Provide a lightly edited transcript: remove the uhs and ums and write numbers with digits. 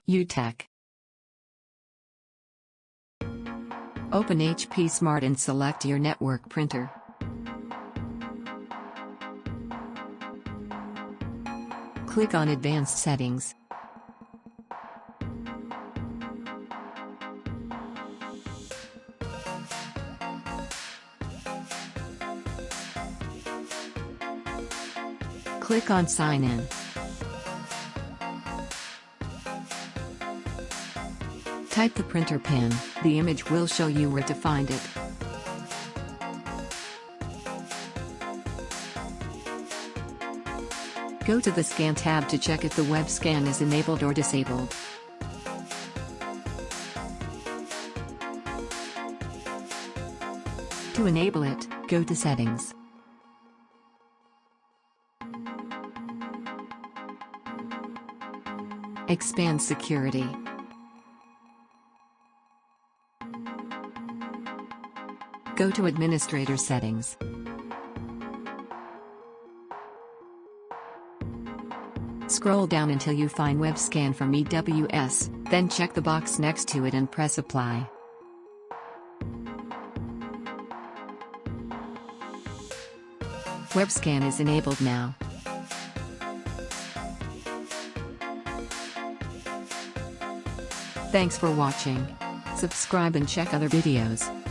UTech. Open HP Smart and select your network printer. Click on Advanced Settings. Click on Sign In. Type the printer pin, the image will show you where to find it. Go to the Scan tab to check if the Webscan is enabled or disabled. To enable it, go to Settings. Expand Security. Go to Administrator Settings. Scroll down until you find Webscan from EWS, then check the box next to it and press Apply. Webscan is enabled now. Thanks for watching. Subscribe and check other videos.